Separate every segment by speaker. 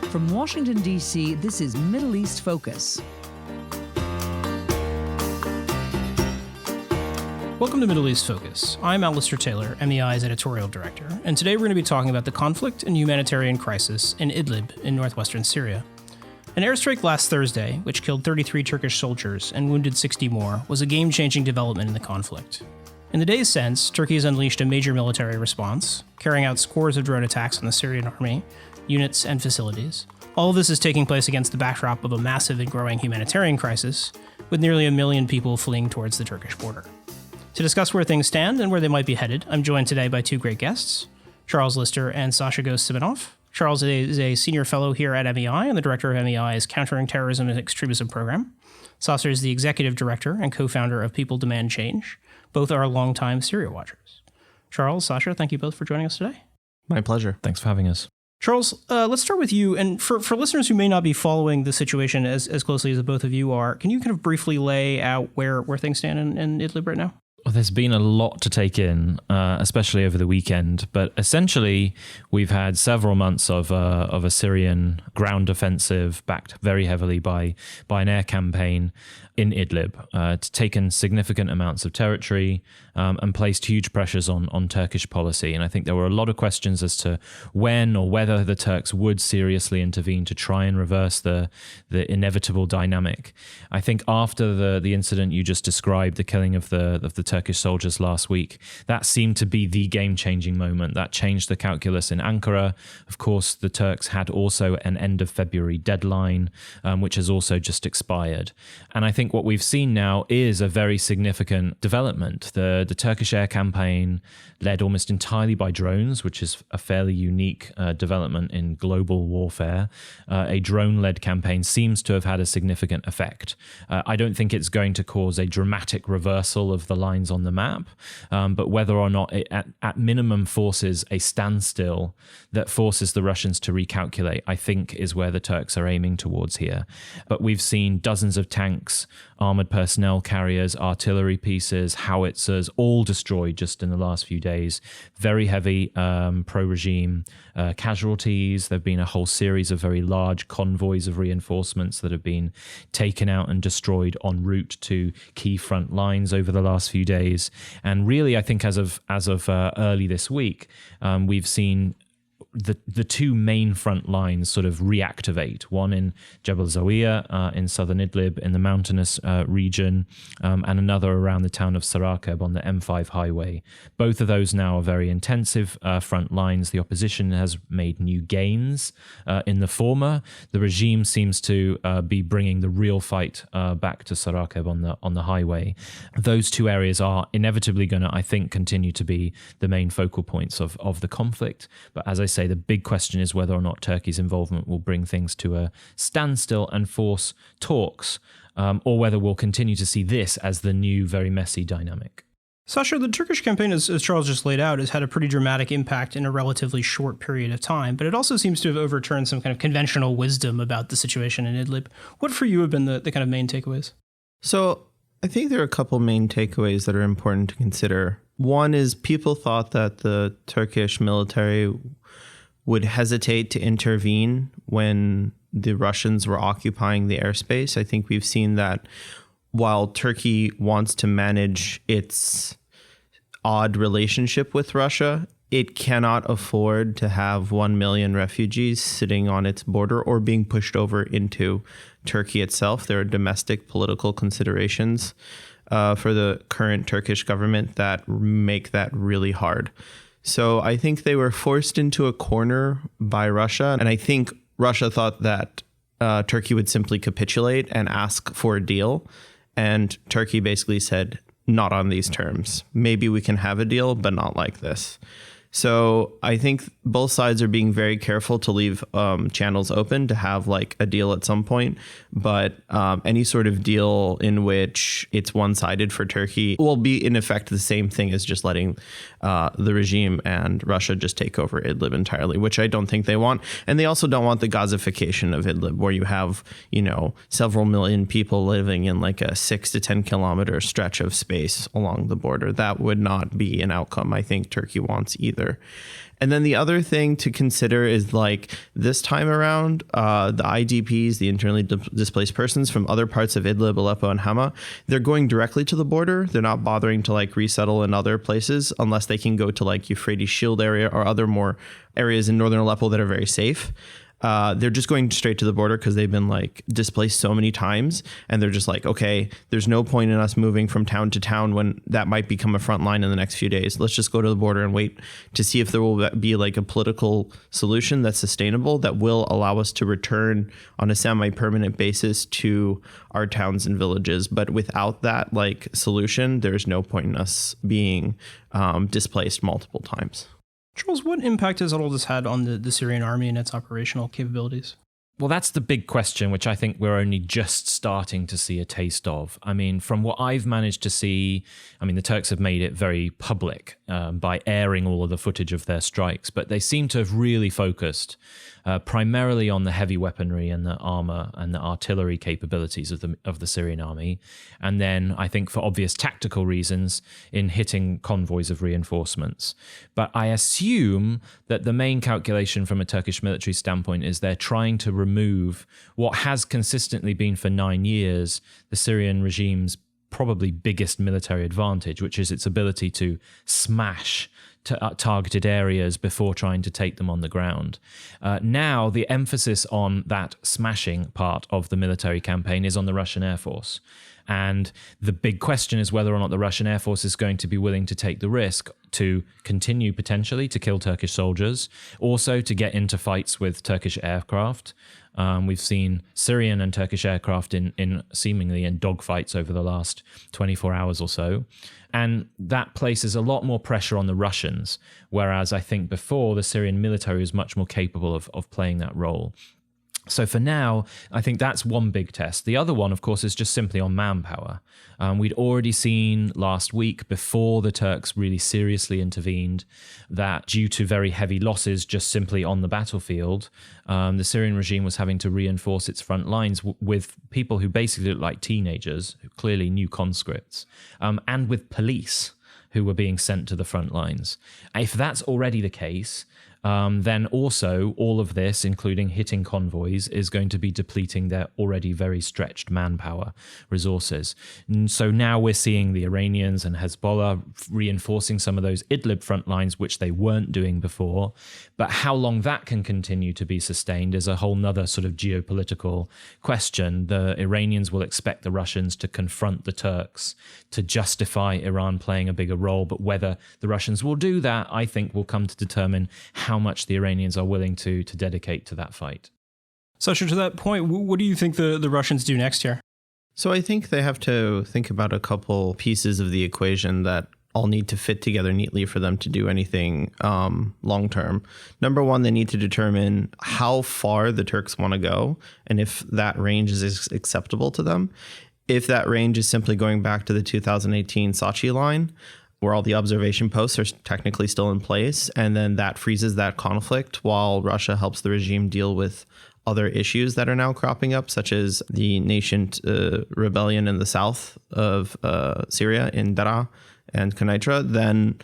Speaker 1: From Washington, D.C., this is Middle East Focus.
Speaker 2: Welcome to Middle East Focus. I'm Alistair Taylor, MEI's editorial director, and today we're going to be talking about the conflict and humanitarian crisis in Idlib in northwestern Syria. An airstrike last Thursday, which killed 33 Turkish soldiers and wounded 60 more, was a game-changing development in the conflict. In the days since, Turkey has unleashed a major military response, carrying out scores of drone attacks on the Syrian Army, units, and facilities. All of this is taking place against the backdrop of a massive and growing humanitarian crisis, with nearly 1 million people fleeing towards the Turkish border. To discuss where things stand and where they might be headed, I'm joined today by two great guests, Charles Lister and Sasha Ghost-Siminoff. Charles is a senior fellow here at MEI and the director of MEI's Countering Terrorism and Extremism program. Sasha is the executive director and co-founder of People Demand Change. Both are longtime Syria watchers. Charles, Sasha, thank you both for joining us today.
Speaker 3: My pleasure. Thanks for having us.
Speaker 2: Charles, let's start with you. And for listeners who may not be following the situation as closely as the both of you are, can you kind of briefly lay out where things stand in Idlib right now?
Speaker 3: Well, there's been a lot to take in, especially over the weekend. But essentially, we've had several months of a Syrian ground offensive backed very heavily by an air campaign in Idlib. It's taken significant amounts of territory and placed huge pressures on Turkish policy. And I think there were a lot of questions as to when or whether the Turks would seriously intervene to try and reverse the inevitable dynamic. I think after the incident you just described, the killing of the Turkish soldiers last week, that seemed to be the game-changing moment. That changed the calculus in Ankara. Of course, the Turks had also an end of February deadline, which has also just expired. And I think what we've seen now is a very significant development. The Turkish air campaign, led almost entirely by drones, which is a fairly unique development in global warfare. A drone-led campaign seems to have had a significant effect. I don't think it's going to cause a dramatic reversal of the lines on the map, but whether or not it at minimum forces a standstill that forces the Russians to recalculate, I think is where the Turks are aiming towards here. But we've seen dozens of tanks, armored personnel carriers, artillery pieces, howitzers, all destroyed just in the last few days. Very heavy pro-regime casualties. There have been a whole series of very large convoys of reinforcements that have been taken out and destroyed en route to key front lines over the last few days. And really, I think as of early this week, we've seen the two main front lines sort of reactivate, one in Jebel Zawiya in southern Idlib in the mountainous region, and another around the town of Sarakeb on the M5 highway. Both of those now are very intensive front lines. The opposition has made new gains in the former. The regime seems to be bringing the real fight back to Sarakeb on the highway. Those two areas are inevitably going to, I think, continue to be the main focal points of the conflict. But as I say, the big question is whether or not Turkey's involvement will bring things to a standstill and force talks, or whether we'll continue to see this as the new, very messy dynamic.
Speaker 2: Sasha, the Turkish campaign, as Charles just laid out, has had a pretty dramatic impact in a relatively short period of time, but it also seems to have overturned some kind of conventional wisdom about the situation in Idlib. What for you have been the kind of main takeaways?
Speaker 4: So I think there are a couple main takeaways that are important to consider. One is people thought that the Turkish military would hesitate to intervene when the Russians were occupying the airspace. I think we've seen that while Turkey wants to manage its odd relationship with Russia, it cannot afford to have 1 million refugees sitting on its border or being pushed over into Turkey itself. There are domestic political considerations for the current Turkish government that make that really hard. So I think they were forced into a corner by Russia. And I think Russia thought that Turkey would simply capitulate and ask for a deal. And Turkey basically said, not on these terms. Maybe we can have a deal, but not like this. So I think both sides are being very careful to leave channels open to have like a deal at some point. But any sort of deal in which it's one-sided for Turkey will be in effect the same thing as just letting the regime and Russia just take over Idlib entirely, which I don't think they want. And they also don't want the Gazification of Idlib, where you have, you know, several million people living in like a 6 to 10 kilometer stretch of space along the border. That would not be an outcome I think Turkey wants either. And then the other thing to consider is like this time around, the IDPs, the internally displaced persons from other parts of Idlib, Aleppo, and Hama, they're going directly to the border. They're not bothering to like resettle in other places unless they can go to like Euphrates Shield area or other more areas in northern Aleppo that are very safe. They're just going straight to the border because they've been like displaced so many times, and they're just like, okay, there's no point in us moving from town to town when that might become a front line in the next few days. Let's just go to the border and wait to see if there will be like a political solution that's sustainable that will allow us to return on a semi-permanent basis to our towns and villages. But without that like solution, there's no point in us being displaced multiple times.
Speaker 2: Charles, what impact has all this had on the Syrian army and its operational capabilities?
Speaker 3: Well, that's the big question, which I think we're only just starting to see a taste of. I mean, from what I've managed to see, I mean, the Turks have made it very public by airing all of the footage of their strikes, but they seem to have really focused primarily on the heavy weaponry and the armor and the artillery capabilities of the Syrian army. And then I think for obvious tactical reasons in hitting convoys of reinforcements. But I assume that the main calculation from a Turkish military standpoint is they're trying to remove what has consistently been for 9 years the Syrian regime's probably biggest military advantage, which is its ability to smash targeted areas before trying to take them on the ground. Now, the emphasis on that smashing part of the military campaign is on the Russian Air Force. And the big question is whether or not the Russian Air Force is going to be willing to take the risk to continue potentially to kill Turkish soldiers, also to get into fights with Turkish aircraft. We've seen Syrian and Turkish aircraft in seemingly in dogfights over the last 24 hours or so. And that places a lot more pressure on the Russians, whereas I think before the Syrian military was much more capable of playing that role. So for now, I think that's one big test. The other one, of course, is just simply on manpower. We'd already seen last week, before the Turks really seriously intervened, that due to very heavy losses just simply on the battlefield, the Syrian regime was having to reinforce its front lines with people who basically looked like teenagers, who clearly new conscripts, and with police who were being sent to the front lines. If that's already the case, then also all of this, including hitting convoys, is going to be depleting their already very stretched manpower resources. And so now we're seeing the Iranians and Hezbollah reinforcing some of those Idlib front lines, which they weren't doing before. But how long that can continue to be sustained is a whole nother sort of geopolitical question. The Iranians will expect the Russians to confront the Turks to justify Iran playing a bigger role. But whether the Russians will do that, I think will come to determine how much the Iranians are willing to dedicate to that fight.
Speaker 2: Sasha, to that point, what do you think the Russians do next year?
Speaker 4: So I think they have to think about a couple pieces of the equation that all need to fit together neatly for them to do anything long term. Number one, they need to determine how far the Turks want to go and if that range is acceptable to them. If that range is simply going back to the 2018 Sochi line, where all the observation posts are technically still in place, and then that freezes that conflict while Russia helps the regime deal with other issues that are now cropping up, such as the nascent rebellion in the south of Syria in Daraa and Konaitra, then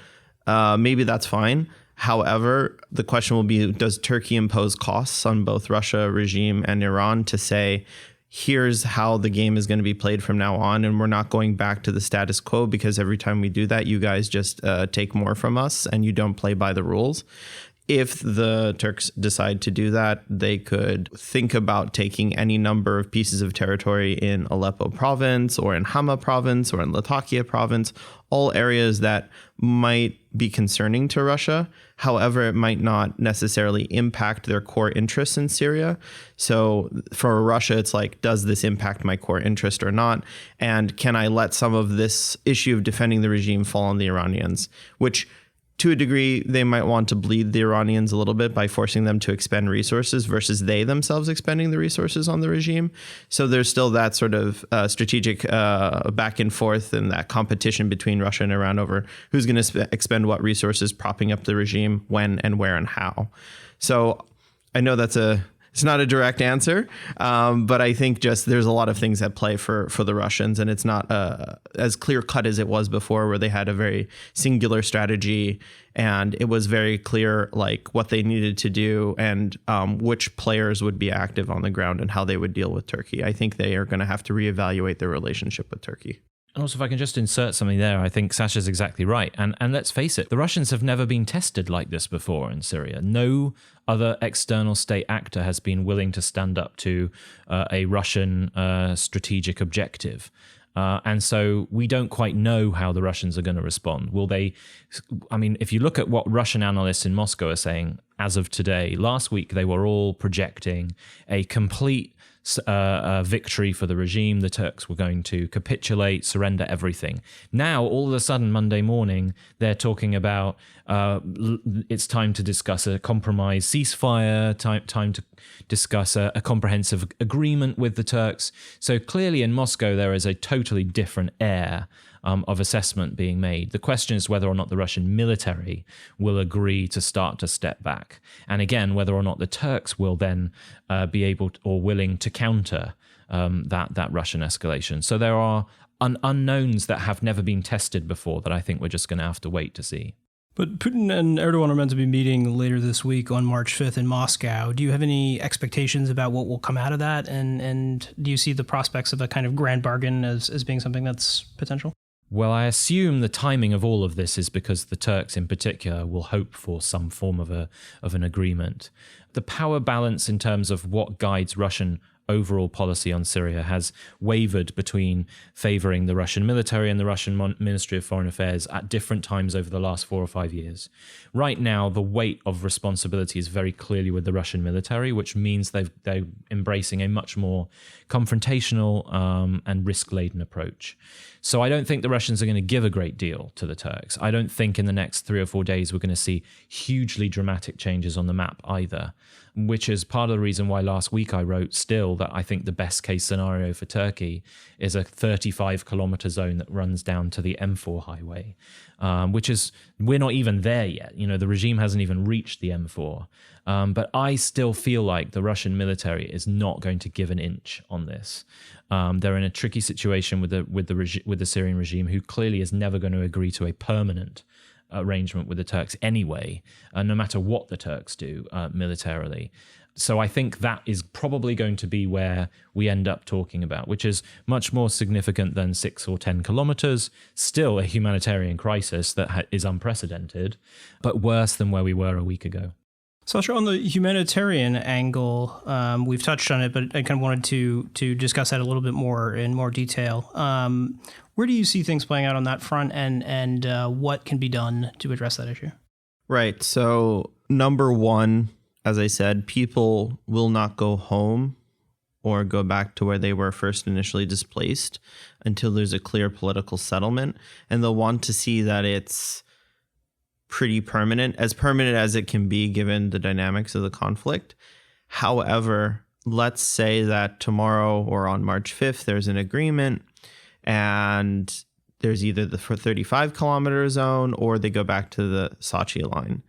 Speaker 4: maybe that's fine. However, the question will be, does Turkey impose costs on both Russia regime and Iran to say, here's how the game is going to be played from now on, and we're not going back to the status quo because every time we do that, you guys just take more from us and you don't play by the rules. If the Turks decide to do that, they could think about taking any number of pieces of territory in Aleppo province or in Hama province or in Latakia province, all areas that might be concerning to Russia. However, it might not necessarily impact their core interests in Syria. So for Russia, it's like, does this impact my core interest or not? And can I let some of this issue of defending the regime fall on the Iranians, which to a degree, they might want to bleed the Iranians a little bit by forcing them to expend resources versus they themselves expending the resources on the regime. So there's still that sort of strategic back and forth and that competition between Russia and Iran over who's going to expend what resources propping up the regime, when and where and how. So I know that's a It's not a direct answer, but I think just there's a lot of things at play for the Russians, and it's not as clear cut as it was before, where they had a very singular strategy, and it was very clear like what they needed to do and which players would be active on the ground and how they would deal with Turkey. I think they are going to have to reevaluate their relationship with Turkey.
Speaker 3: And also, if I can just insert something there, I think Sasha's exactly right. And let's face it, the Russians have never been tested like this before in Syria. No other external state actor has been willing to stand up to a Russian strategic objective. And so we don't quite know how the Russians are going to respond. Will they? I mean, if you look at what Russian analysts in Moscow are saying as of today, last week they were all projecting a complete victory for the regime. The Turks were going to capitulate, surrender everything. Now, all of a sudden, Monday morning, they're talking about it's time to discuss a compromise ceasefire, time to discuss a comprehensive agreement with the Turks. So clearly in Moscow, there is a totally different air of assessment being made. The question is whether or not the Russian military will agree to start to step back. And again, whether or not the Turks will then be able to, or willing to counter that Russian escalation. So there are unknowns that have never been tested before that I think we're just going to have to wait to see.
Speaker 2: But Putin and Erdogan are meant to be meeting later this week on March 5th in Moscow. Do you have any expectations about what will come out of that? And do you see the prospects of a kind of grand bargain as being something that's potential?
Speaker 3: Well, I assume the timing of all of this is because the Turks in particular will hope for some form of an agreement. The power balance in terms of what guides Russian overall policy on Syria has wavered between favoring the Russian military and the Russian Ministry of Foreign Affairs at different times over the last 4 or 5 years. Right now, the weight of responsibility is very clearly with the Russian military, which means they're embracing a much more confrontational and risk-laden approach. So I don't think the Russians are going to give a great deal to the Turks. I don't think in the next 3 or 4 days we're going to see hugely dramatic changes on the map either, which is part of the reason why last week I wrote still that I think the best case scenario for Turkey is a 35-kilometer zone that runs down to the M4 highway, which is, we're not even there yet. You know, the regime hasn't even reached the M4. But I still feel like the Russian military is not going to give an inch on this. They're in a tricky situation with the Syrian regime, who clearly is never going to agree to a permanent arrangement with the Turks anyway, no matter what the Turks do militarily. So I think that is probably going to be where we end up talking about, which is much more significant than 6 or 10 kilometers, still a humanitarian crisis that is unprecedented, but worse than where we were a week ago.
Speaker 2: Sasha, on the humanitarian angle, we've touched on it, but I kind of wanted to discuss that a little bit more in more detail. Where do you see things playing out on that front, and what can be done to address that issue?
Speaker 4: Right. So number one, as I said, people will not go home or go back to where they were first initially displaced until there's a clear political settlement. And they'll want to see that it's pretty permanent as it can be given the dynamics of the conflict. However, let's say that tomorrow or on March 5th, there's an agreement and there's either the 35-kilometer zone or they go back to the Sachi line.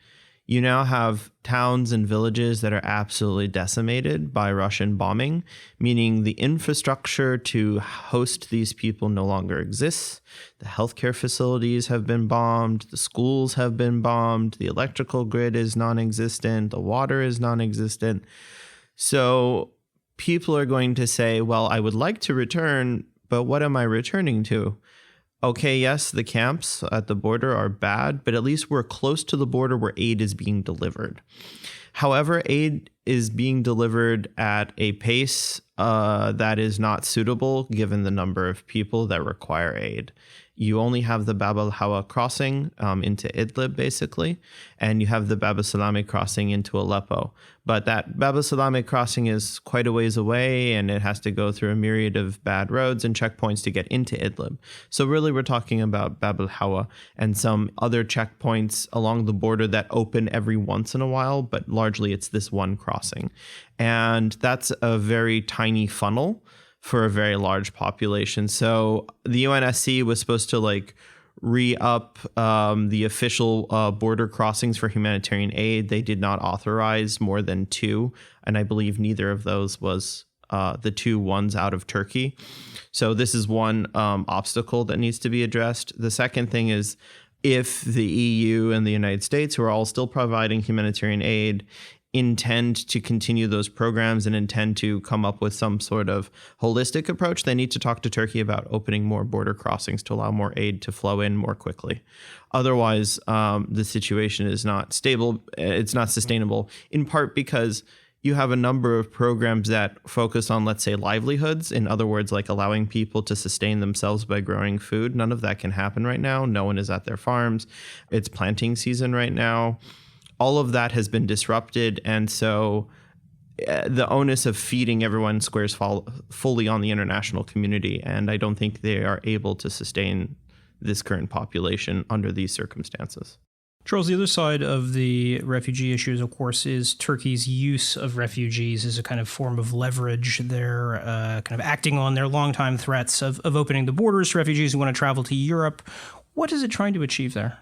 Speaker 4: You now have towns and villages that are absolutely decimated by Russian bombing, meaning the infrastructure to host these people no longer exists. The healthcare facilities have been bombed. The schools have been bombed. The electrical grid is non-existent. The water is non-existent. So people are going to say, well, I would like to return, but what am I returning to? Okay, yes, the camps at the border are bad, but at least we're close to the border where aid is being delivered. However, aid is being delivered at a pace that is not suitable given the number of people that require aid. You only have the Bab al-Hawa crossing into Idlib, basically, and you have the Bab al-Salami crossing into Aleppo. But that Bab al-Salami crossing is quite a ways away, and it has to go through a myriad of bad roads and checkpoints to get into Idlib. So really, we're talking about Bab al-Hawa and some other checkpoints along the border that open every once in a while, but largely it's this one crossing. And that's a very tiny funnel for a very large population. So the UNSC was supposed to re-up the official border crossings for humanitarian aid. They did not authorize more than 2, and I believe neither of those was the 2 ones out of Turkey. So this is one obstacle that needs to be addressed. The second thing is, if the EU and the United States, who are all still providing humanitarian aid, intend to continue those programs and intend to come up with some sort of holistic approach, they need to talk to Turkey about opening more border crossings to allow more aid to flow in more quickly. Otherwise, the situation is not stable. It's not sustainable, in part because you have a number of programs that focus on, let's say, livelihoods. In other words, like allowing people to sustain themselves by growing food. None of that can happen right now. No one is at their farms. It's planting season right now. All of that has been disrupted. And so the onus of feeding everyone squares fully on the international community. And I don't think they are able to sustain this current population under these circumstances.
Speaker 2: Charles, the other side of the refugee issues, of course, is Turkey's use of refugees as a kind of form of leverage. They're kind of acting on their longtime threats of opening the borders to refugees who want to travel to Europe. What is it trying to achieve there?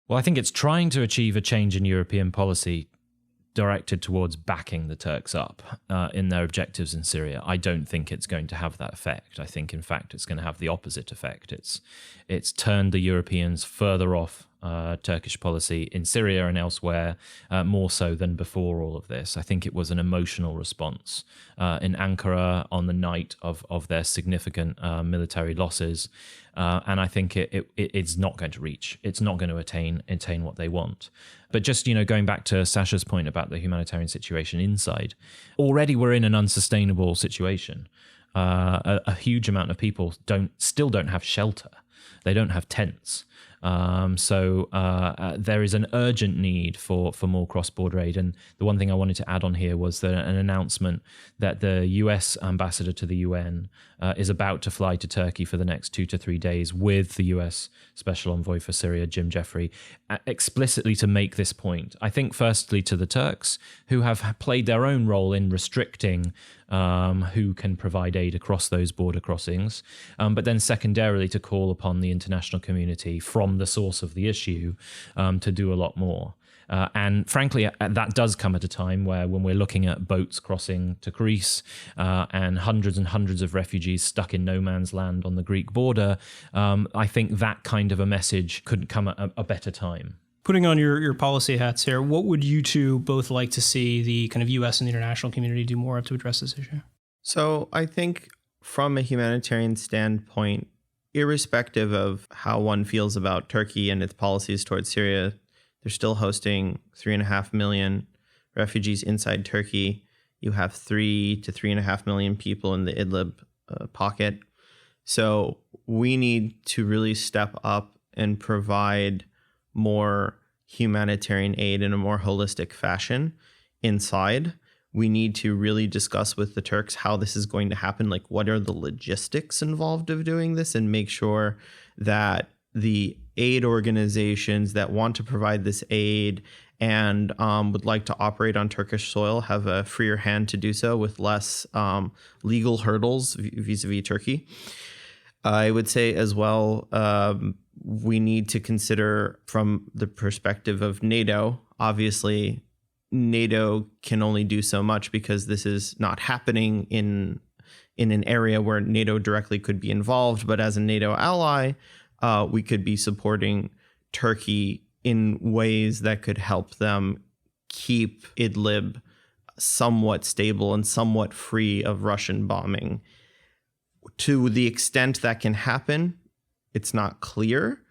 Speaker 3: Well, I think it's trying to achieve a change in European policy directed towards backing the Turks up in their objectives in Syria. I don't think it's going to have that effect. I think, in fact, it's going to have the opposite effect. It's turned the Europeans further off Turkish policy in Syria and elsewhere, more so than before all of this. I think it was an emotional response in Ankara on the night of their significant military losses. And I think it's not going to reach. It's not going to attain what they want. But just, going back to Sasha's point about the humanitarian situation inside, already we're in an unsustainable situation. A huge amount of people still don't have shelter. They don't have tents. So there is an urgent need for more cross-border aid. And the one thing I wanted to add on here was that an announcement that the US ambassador to the UN is about to fly to Turkey for the next 2 to 3 days with the US Special Envoy for Syria, Jim Jeffrey, explicitly to make this point. I think firstly to the Turks, who have played their own role in restricting who can provide aid across those border crossings, but then secondarily to call upon the international community from the source of the issue to do a lot more. And frankly, that does come at a time when we're looking at boats crossing to Greece and hundreds of refugees stuck in no man's land on the Greek border, I think that kind of a message couldn't come at a better time.
Speaker 2: Putting on your policy hats here, what would you two both like to see the kind of U.S. and the international community do more of to address this issue?
Speaker 4: So I think from a humanitarian standpoint, irrespective of how one feels about Turkey and its policies towards Syria, they're still hosting 3.5 million refugees inside Turkey. You have 3 to 3.5 million people in the Idlib pocket. So we need to really step up and provide more humanitarian aid in a more holistic fashion inside. We need to really discuss with the Turks how this is going to happen, like what are the logistics involved of doing this, and make sure that the aid organizations that want to provide this aid and would like to operate on Turkish soil have a freer hand to do so with less legal hurdles vis-a-vis Turkey. I would say as well, we need to consider from the perspective of NATO. Obviously, NATO can only do so much because this is not happening in an area where NATO directly could be involved. But as a NATO ally, we could be supporting Turkey in ways that could help them keep Idlib somewhat stable and somewhat free of Russian bombing. To the extent that can happen, it's not clear,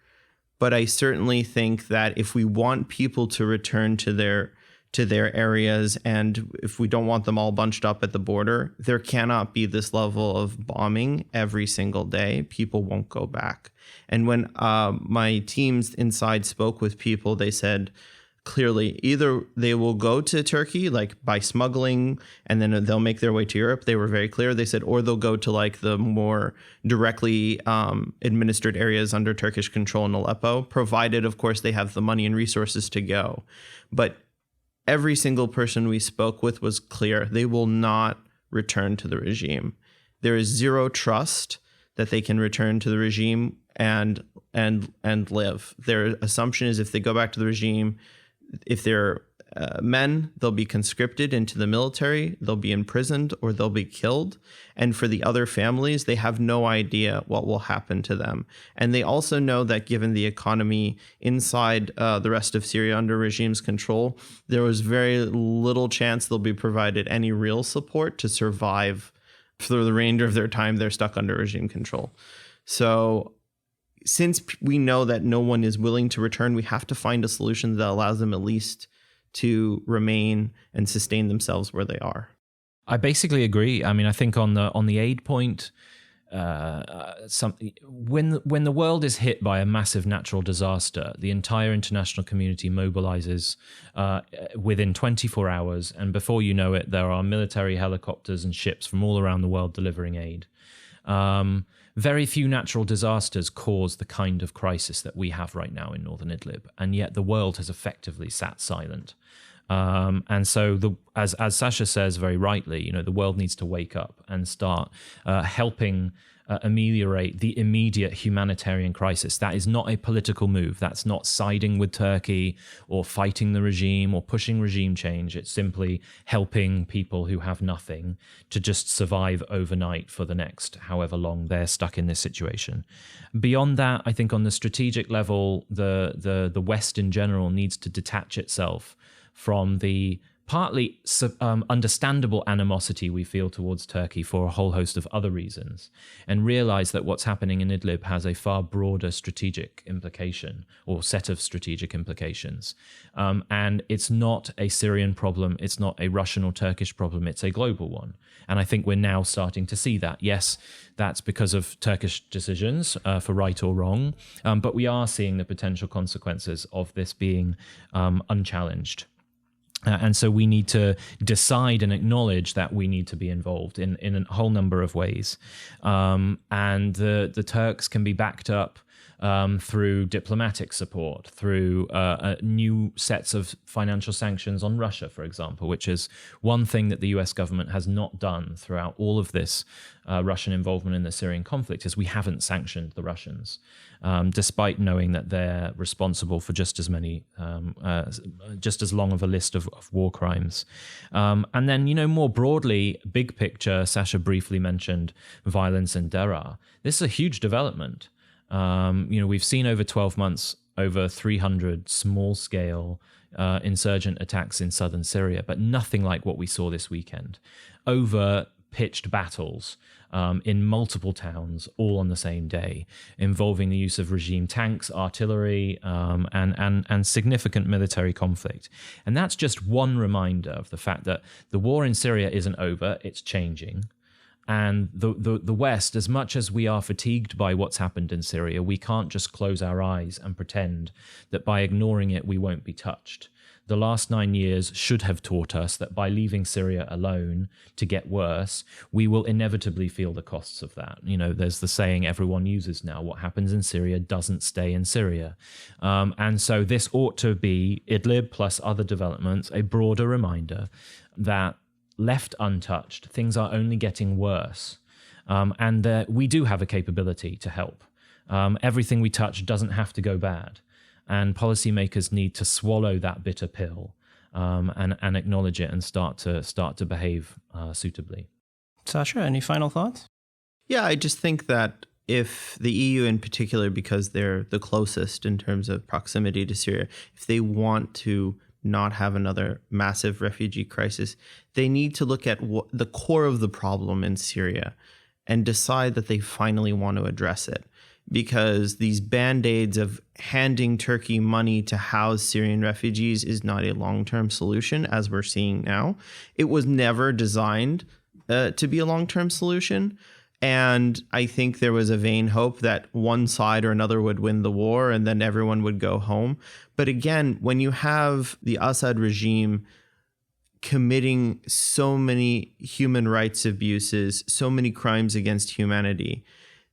Speaker 4: but I certainly think that if we want people to return to their areas, and if we don't want them all bunched up at the border, there cannot be this level of bombing every single day. People won't go back. And when my teams inside spoke with people, they said clearly either they will go to Turkey like by smuggling and then they'll make their way to Europe. They were very clear. They said, or they'll go to like the more directly administered areas under Turkish control in Aleppo, provided, of course, they have the money and resources to go. But every single person we spoke with was clear. They will not return to the regime. There is zero trust that they can return to the regime and live. Their assumption is if they go back to the regime, if they're men, they'll be conscripted into the military, they'll be imprisoned, or they'll be killed. And for the other families, they have no idea what will happen to them. And they also know that given the economy inside the rest of Syria under regime's control, there was very little chance they'll be provided any real support to survive for the remainder of their time they're stuck under regime control. So since we know that no one is willing to return, we have to find a solution that allows them at least to remain and sustain themselves where they are.
Speaker 3: I basically agree. I mean, I think on the aid point, when the world is hit by a massive natural disaster, the entire international community mobilizes within 24 hours, and before you know it, there are military helicopters and ships from all around the world delivering aid. Very few natural disasters cause the kind of crisis that we have right now in northern Idlib, and yet the world has effectively sat silent. And so, as Sasha says very rightly, the world needs to wake up and start helping ameliorate the immediate humanitarian crisis. That is not a political move. That's not siding with Turkey or fighting the regime or pushing regime change. It's simply helping people who have nothing to just survive overnight for the next however long they're stuck in this situation. Beyond that, I think on the strategic level, the West in general needs to detach itself from the partly understandable animosity we feel towards Turkey for a whole host of other reasons, and realize that what's happening in Idlib has a far broader strategic implication or set of strategic implications. And it's not a Syrian problem, it's not a Russian or Turkish problem, it's a global one. And I think we're now starting to see that. Yes, that's because of Turkish decisions, for right or wrong, but we are seeing the potential consequences of this being unchallenged. And so we need to decide and acknowledge that we need to be involved in a whole number of ways. And the Turks can be backed up through diplomatic support, through new sets of financial sanctions on Russia, for example, which is one thing that the US government has not done throughout all of this Russian involvement in the Syrian conflict, is we haven't sanctioned the Russians, despite knowing that they're responsible for just as many, just as long of a list of war crimes. And then, more broadly, big picture, Sasha briefly mentioned violence in Deraa. This is a huge development. We've seen over 12 months, over 300 small-scale insurgent attacks in southern Syria, but nothing like what we saw this weekend. Over pitched battles in multiple towns, all on the same day, involving the use of regime tanks, artillery, and significant military conflict. And that's just one reminder of the fact that the war in Syria isn't over, it's changing. And the West, as much as we are fatigued by what's happened in Syria, we can't just close our eyes and pretend that by ignoring it, we won't be touched. The last 9 years should have taught us that by leaving Syria alone to get worse, we will inevitably feel the costs of that. There's the saying everyone uses now, what happens in Syria doesn't stay in Syria. And so this ought to be, Idlib plus other developments, a broader reminder that left untouched, things are only getting worse, and that we do have a capability to help. Everything we touch doesn't have to go bad, and policymakers need to swallow that bitter pill and acknowledge it and start to behave suitably.
Speaker 2: Sasha, any final thoughts?
Speaker 4: Yeah, I just think that if the EU in particular, because they're the closest in terms of proximity to Syria, if they want to not have another massive refugee crisis, they need to look at the core of the problem in Syria and decide that they finally want to address it. Because these band-aids of handing Turkey money to house Syrian refugees is not a long-term solution, as we're seeing now. It was never designed to be a long-term solution. And I think there was a vain hope that one side or another would win the war and then everyone would go home. But again, when you have the Assad regime committing so many human rights abuses, so many crimes against humanity,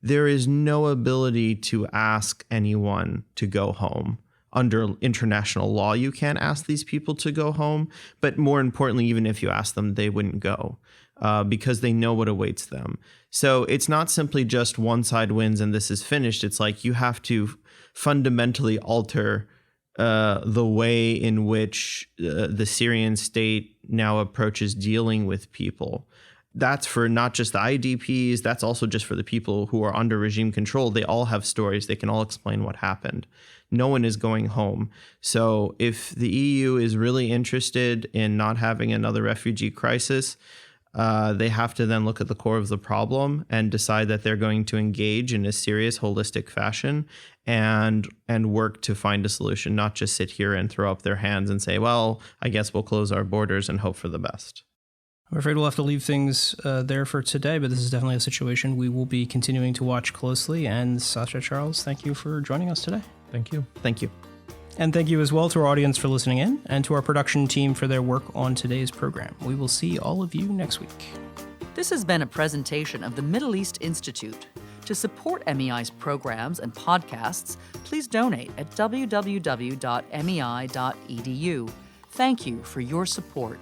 Speaker 4: there is no ability to ask anyone to go home. Under international law, you can't ask these people to go home. But more importantly, even if you ask them, they wouldn't go. because they know what awaits them. So it's not simply just one side wins and this is finished. It's like you have to fundamentally alter the way in which the Syrian state now approaches dealing with people. That's for not just the IDPs, that's also just for the people who are under regime control. They all have stories. They can all explain what happened. No one is going home. So if the EU is really interested in not having another refugee crisis, they have to then look at the core of the problem and decide that they're going to engage in a serious, holistic fashion and work to find a solution, not just sit here and throw up their hands and say, well, I guess we'll close our borders and hope for the best.
Speaker 2: I'm afraid we'll have to leave things there for today, but this is definitely a situation we will be continuing to watch closely. And Sasha, Charles, thank you for joining us today.
Speaker 3: Thank you.
Speaker 4: Thank you.
Speaker 2: And thank you as well to our audience for listening in and to our production team for their work on today's program. We will see all of you next week.
Speaker 1: This has been a presentation of the Middle East Institute. To support MEI's programs and podcasts, please donate at www.mei.edu. Thank you for your support.